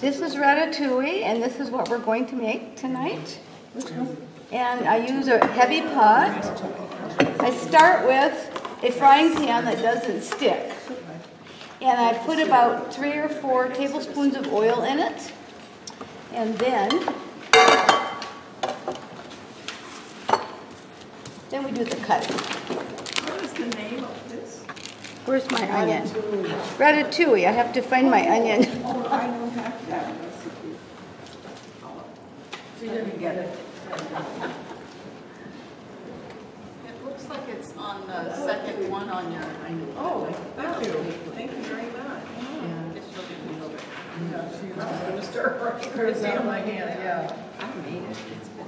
This is ratatouille, and this is what we're going to make tonight. And I use a heavy pot. I start with a frying pan that doesn't stick. And I put about 3 or 4 tablespoons of oil in it. And then we do the cutting. What is the name of this? Where's my onion? Ratatouille. I have to find my onion. Oh, I don't have that recipe. So you didn't get it. It looks like it's on the second one on your. Oh, thank you. Thank you very much. Yeah, just look at me a little bit. Yeah, she was going to start hers on my hand, yeah. I made it. It's been.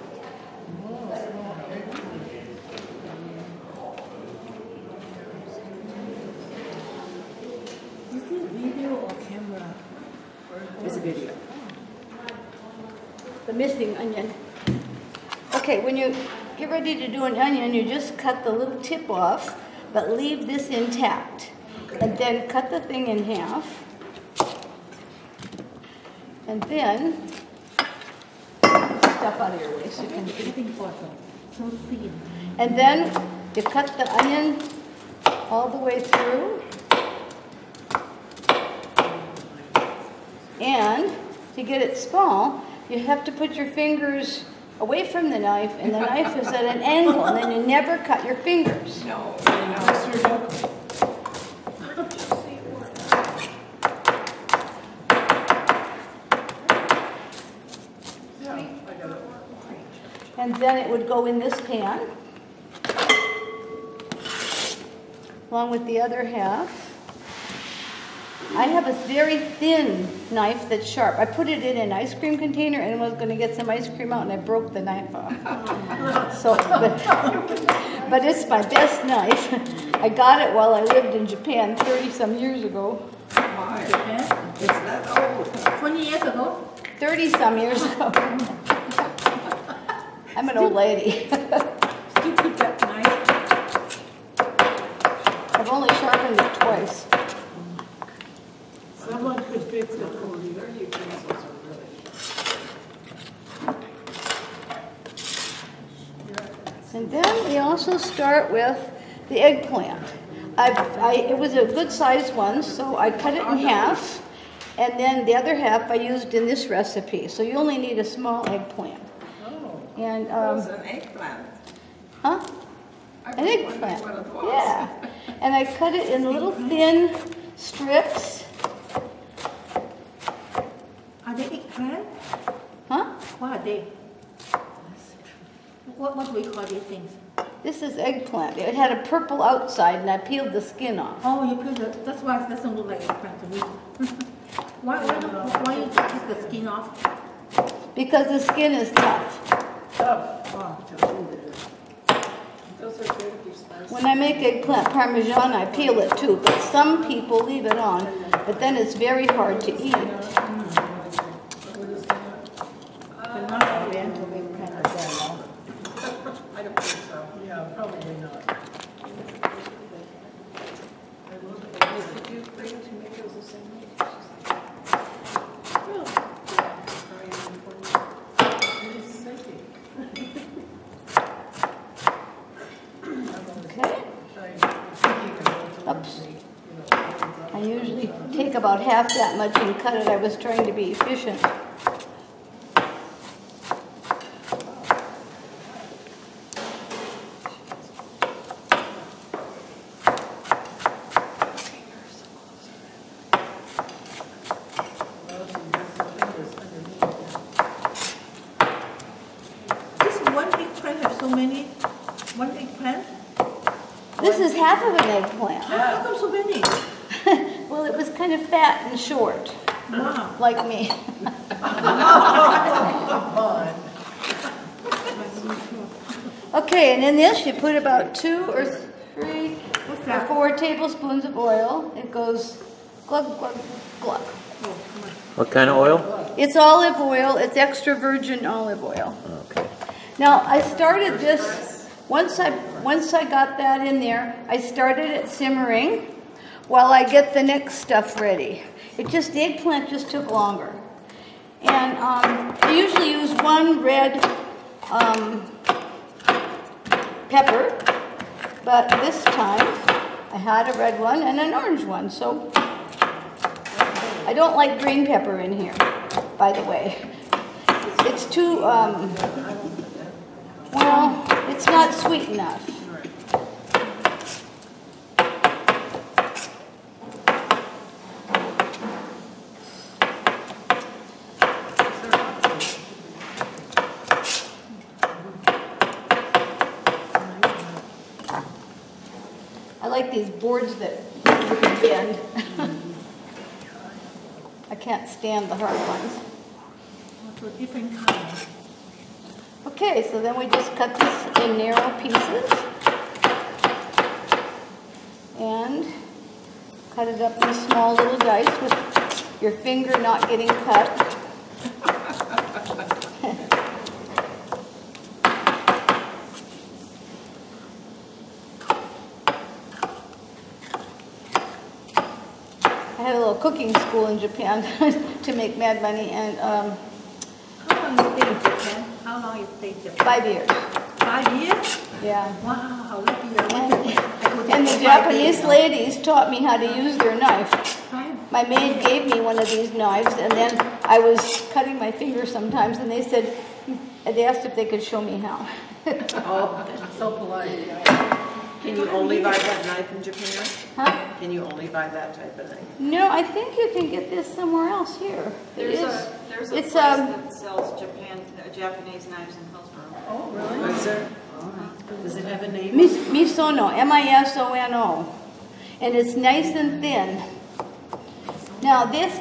Is it video or camera? It's a video. The missing onion. Okay, when you get ready to do an onion, you just cut the little tip off, but leave this intact. And then cut the thing in half. And then, stuff out of your way so you can see. So thin. And then you cut the onion all the way through. And to get it small, you have to put your fingers away from the knife, and the knife is at an angle, and then you never cut your fingers. No. And then it would go in this pan, along with the other half. I have a very thin knife that's sharp. I put it in an ice cream container and was going to get some ice cream out, and I broke the knife off. So, but it's my best knife. I got it while I lived in Japan 30-some years ago. Why? It's that old. 20 years ago? 30-some years ago. I'm an old lady. Still keep that knife. I've only sharpened it twice. Someone could fix it for you. Their utensils are really sharp. And then we also start with the eggplant. It was a good sized one, so I cut it in half, and then the other half I used in this recipe. So you only need a small eggplant. Oh. And It's an eggplant. huh? I An was eggplant. wondering what it was. Yeah. And I cut it in little thin strips. Are they eggplant? Huh? What are they? What do we call these things? This is eggplant. It had a purple outside, and I peeled the skin off. Oh, you peel the, that's why it doesn't look like eggplant to me. why you take the skin off? Because the skin is tough. Tough. Oh. Those are good if you slice. When I make eggplant parmesan, I peel it too, but some people leave it on, but then it's very hard to eat. But not oriental eggplant as well. I don't think so. Yeah, probably not. Did you bring tomatoes the same way? Well, Okay. Oops. I usually take about half that much and cut it. I was trying to be efficient. This one eggplant have so many? One eggplant? This is half of an eggplant. How come so many? Well, it was kind of fat and short, Wow. like me. Okay, and in this you put about 2 or 3 What's or that? 4 tablespoons of oil. It goes glug, glug, glug. What kind of oil? It's olive oil. It's extra virgin olive oil. Okay. Now, I started this, once I got that in there, I started it simmering while I get the next stuff ready. The eggplant just took longer. And I usually use one red pepper, but this time I had a red one and an orange one, so I don't like green pepper in here, by the way. It's too, well, it's not sweet enough. I like these boards that you can bend. I can't stand the hard ones. Also different colors. Okay, so then we just cut this in narrow pieces and cut it up in small little dice with your finger not getting cut. I had a little cooking school in Japan to make mad money, and How long you stay in Japan? How long you stay in Japan? 5 years. 5 years? Yeah. Wow, how lucky you are. And the Japanese ladies taught me how to use their knife. Five. My maid gave me one of these knives, and then I was cutting my finger sometimes, and they said, they asked if they could show me how. Oh, so polite. Can you only buy that knife in Japan? Huh? Can you only buy that type of knife? No, I think you can get this somewhere else here. There's It a is. place It's, that sells Japanese knives in Hillsborough. Oh, really? Is there? Does it have a name? Misono, M-I-S-O-N-O. And it's nice and thin. Now this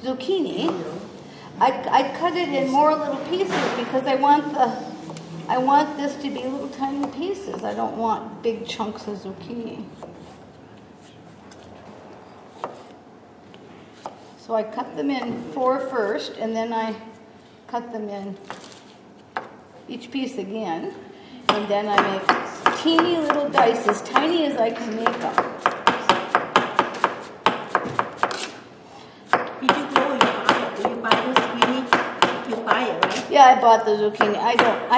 zucchini, I cut it in more little pieces because I want this to be little tiny pieces. I don't want big chunks of zucchini. So I cut them in 4 first, and then I cut them in each piece again, and then I make teeny little dice, as tiny as I can make them. Did you go and buy it? Do you buy the zucchini? You buy it, right? Yeah, I bought the zucchini. I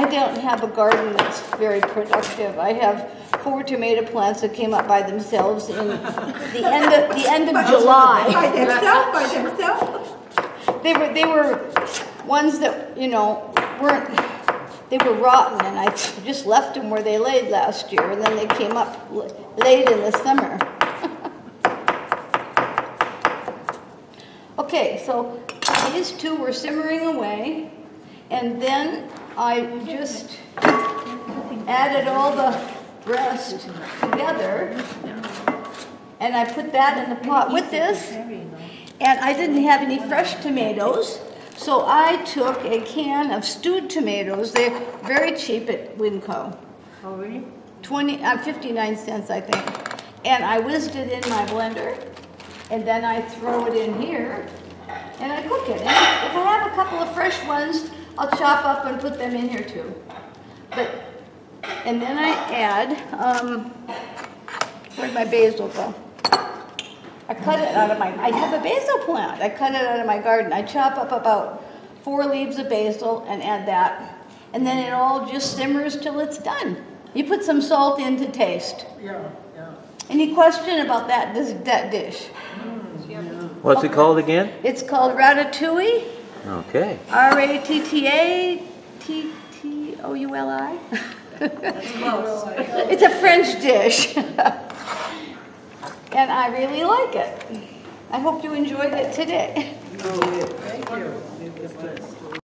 don't have a garden that's very productive. I have 4 tomato plants that came up by themselves in the end of July. By themselves, by themselves. They were ones that, you know, they were rotten, and I just left them where they laid last year, and then they came up late in the summer. Okay, so these 2 were simmering away, and then I just added all the rest together, and I put that in the pot with this, and I didn't have any fresh tomatoes, so I took a can of stewed tomatoes. They're very cheap at Winco. Oh, really? 59 cents, I think. And I whizzed it in my blender, and then I throw it in here, and I cook it. And if I have a couple of fresh ones, I'll chop up and put them in here too. And then I add, where'd my basil go? I cut it out of I have a basil plant. I cut it out of my garden. I chop up about 4 leaves of basil and add that. And then it all just simmers till it's done. You put some salt in to taste. Yeah, yeah. Any question about that dish? What's it called again? It's called Rattatouille. Okay. R-A-T-T-A-T-T-O-U-L-I. That's close. It's a French dish. And I really like it. I hope you enjoyed it today. Oh, thank you.